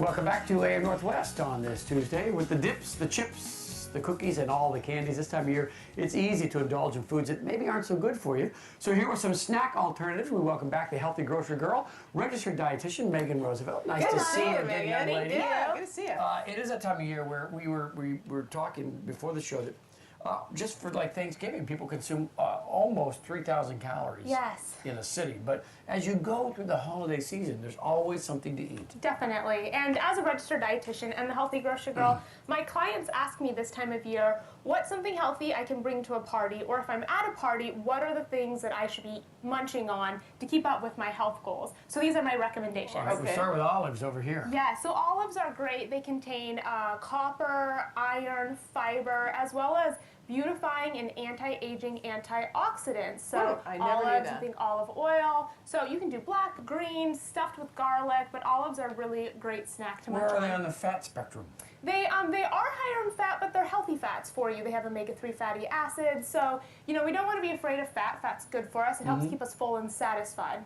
Welcome back to AM Northwest on this Tuesday with the dips, the chips, the cookies, and all the candies. This time of year, it's easy to indulge in foods that maybe aren't so good for you. So here are some snack alternatives. We welcome back the Healthy Grocery Girl, registered dietitian Megan Roosevelt. Nice to see you again, young lady. Yeah, good to see you. It is that time of year where we were talking before the show that just for like Thanksgiving, people consume almost 3,000 calories in a city. But as you go through the holiday season, there's always something to eat. Definitely. And as a registered dietitian and the Healthy Grocery Girl, my clients ask me this time of year, what's something healthy I can bring to a party? Or if I'm at a party, what are the things that I should be munching on to keep up with my health goals? So these are my recommendations. All right, we'll start with olives over here. Yeah, so olives are great. They contain copper, iron, fiber, as well as beautifying and anti-aging antioxidants. So I never knew olives, that. I think olive oil. So you can do black, green, stuffed with garlic, but olives are a really great snack to munch Where are on. they on the fat spectrum? They are higher in fat, but they're healthy fats for you. They have omega-3 fatty acids. So, you know, we don't want to be afraid of fat. Fat's good for us. It helps keep us full and satisfied.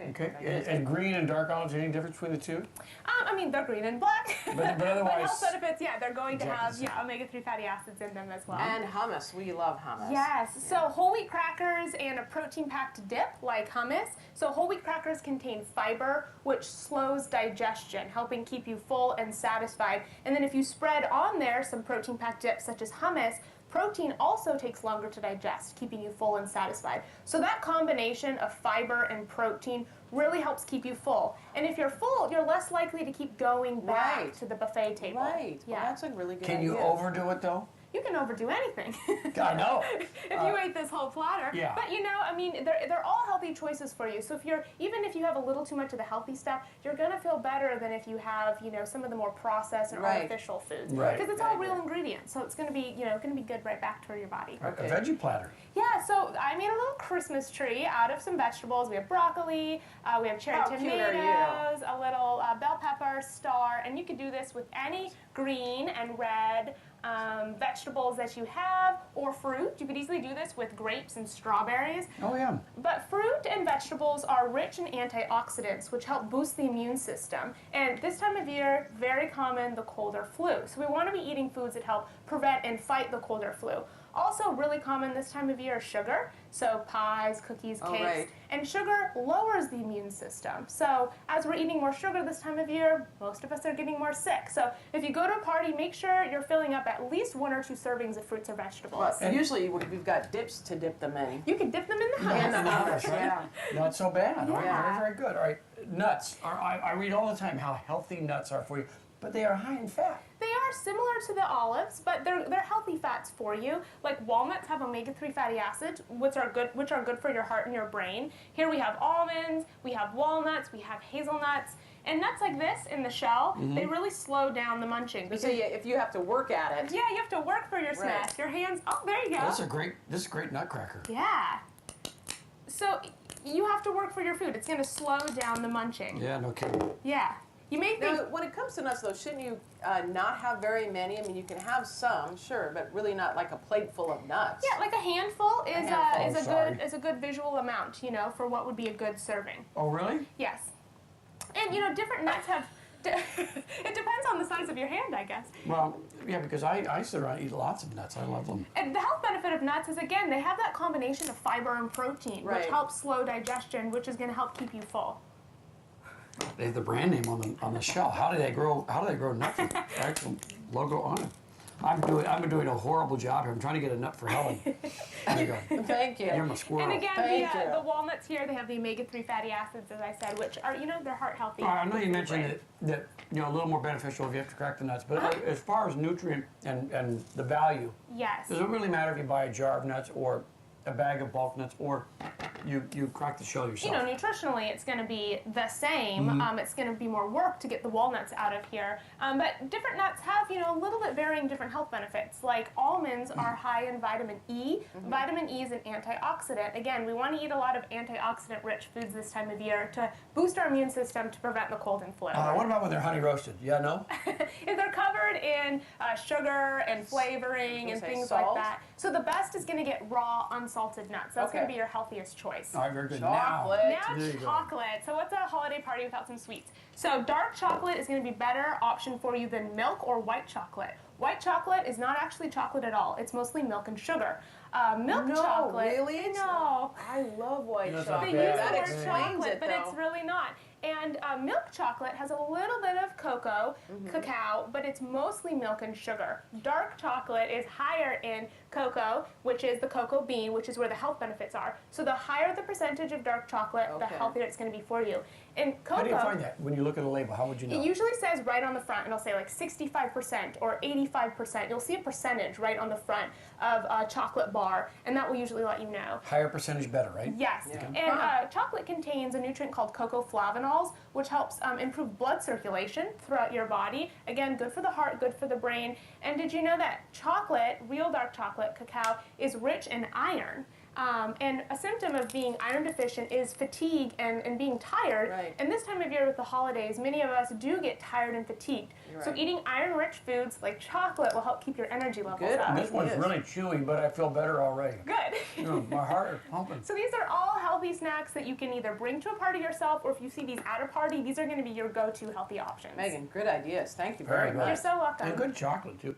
Okay. And green and dark olives, any difference between the two? I mean, they're green and black. But otherwise, health benefits, yeah, they're going to have exactly omega-3 fatty acids in them as well. And hummus. We love hummus. Yes. So whole wheat crackers and a protein-packed dip like hummus. So whole wheat crackers contain fiber, which slows digestion, helping keep you full and satisfied. And then if you spread on there some protein-packed dips such as hummus, protein also takes longer to digest, keeping you full and satisfied. So that combination of fiber and protein really helps keep you full. And if you're full, you're less likely to keep going back to the buffet table. Right. Yeah. Well, that's a really good idea. can you overdo it though? You can overdo anything. I know. If you ate this whole platter. Yeah. But you know, I mean, they're all healthy choices for you. So even if you have a little too much of the healthy stuff, you're gonna feel better than if you have, you know, some of the more processed and artificial foods. Right. Because it's all real ingredients. So it's gonna be, you know, gonna be good right back toward your body. A veggie platter. Yeah, so I made a little Christmas tree out of some vegetables. We have broccoli, we have cherry tomatoes, a little bell pepper, star, and you could do this with any green and red vegetables that you have, or fruit. You could easily do this with grapes and strawberries. Oh, yeah. But fruit and vegetables are rich in antioxidants, which help boost the immune system. And this time of year, very common, the cold or flu. So we want to be eating foods that help prevent and fight the cold or flu. Also really common this time of year is sugar, so pies, cookies, cakes, and sugar lowers the immune system. So as we're eating more sugar this time of year, most of us are getting more sick. So if you go to a party, make sure you're filling up at least 1 or 2 servings of fruits or vegetables. Well, usually we've got dips to dip them in. You can dip them in the hummus. In the hummus, right? Not so bad. All right, Yeah. very, very good. All right, nuts. I read all the time how healthy nuts are for you, but they are high in fat. They are similar to the olives, but they're healthy fats for you. Like walnuts have omega-3 fatty acids, which are good for your heart and your brain. Here we have almonds, we have walnuts, we have hazelnuts, and nuts like this in the shell, they really slow down the munching. So if you have to work at it. Yeah, you have to work for your snacks. Your hands. Oh, there you go. This is a great nutcracker. Yeah. So you have to work for your food. It's going to slow down the munching. Yeah, no kidding. Yeah. You may think. Now, when it comes to nuts, though, shouldn't you not have very many? I mean, you can have some, sure, but really not like a plate full of nuts. Yeah, like a handful is a good visual amount, you know, for what would be a good serving. Oh, really? Yes. And you know, different nuts have. It depends on the size of your hand, I guess. Well, yeah, because I sit around and eat lots of nuts. I love them. And the health benefit of nuts is, again, they have that combination of fiber and protein, which helps slow digestion, which is going to help keep you full. They have the brand name on the shell. How do they grow nuts with the actual logo on it? I'm doing a horrible job here. I'm trying to get a nut for Helen. There you go. Thank you. You're my squirrel. And again, the walnuts here, they have the omega-3 fatty acids, as I said, which are, you know, they're heart healthy. I know you mentioned that you know, a little more beneficial if you have to crack the nuts, but like, as far as nutrient and the value, does it really matter if you buy a jar of nuts or a bag of bulk nuts, or you crack the shell yourself? You know, nutritionally, it's going to be the same. It's going to be more work to get the walnuts out of here. But different nuts have, you know, a little bit varying different health benefits. Like almonds are high in vitamin E. Vitamin E is an antioxidant. Again, we want to eat a lot of antioxidant-rich foods this time of year to boost our immune system to prevent the cold and flu. What about when they're honey roasted? Yeah, no? If they're covered in sugar and flavoring and things like that. So the best is going to get raw, unsalted nuts. That's going to be your healthiest choice. choice. All right, very good. Chocolate. Now There you go. chocolate. So what's a holiday party without some sweets? So dark chocolate is going to be a better option for you than milk or white chocolate. White chocolate is not actually chocolate at all. It's mostly milk and sugar. Milk No, chocolate. really? No. I love white That's not They chocolate. use bad. the That word explains chocolate, it, but though. it's really not. And milk chocolate has a little bit of cocoa, cacao, but it's mostly milk and sugar. Dark chocolate is higher in cocoa, which is the cocoa bean, which is where the health benefits are. So the higher the percentage of dark chocolate, the Okay. healthier it's going to be for you. And cocoa, How do you find that when you look at a label? How would you know? it usually says right on the front, it'll say like 65% or 85%. You'll see a percentage right on the front of a chocolate bar, and that will usually let you know. Higher percentage better, right? Yes, Yeah. and chocolate contains a nutrient called cocoflavanols, which helps improve blood circulation throughout your body. Again, good for the heart, good for the brain. And did you know that chocolate, real dark chocolate, cacao, is rich in iron? And a symptom of being iron deficient is fatigue and being tired. Right. And this time of year with the holidays, many of us do get tired and fatigued. You're So right. eating iron-rich foods like chocolate will help keep your energy levels Good. up. This one's Yes. really chewy, but I feel better already. Good. My heart is pumping. So these are all healthy snacks that you can either bring to a party yourself, or if you see these at a party, these are going to be your go-to healthy options. Megan, good ideas. Thank you Very very good. much. You're so welcome. And good chocolate, too.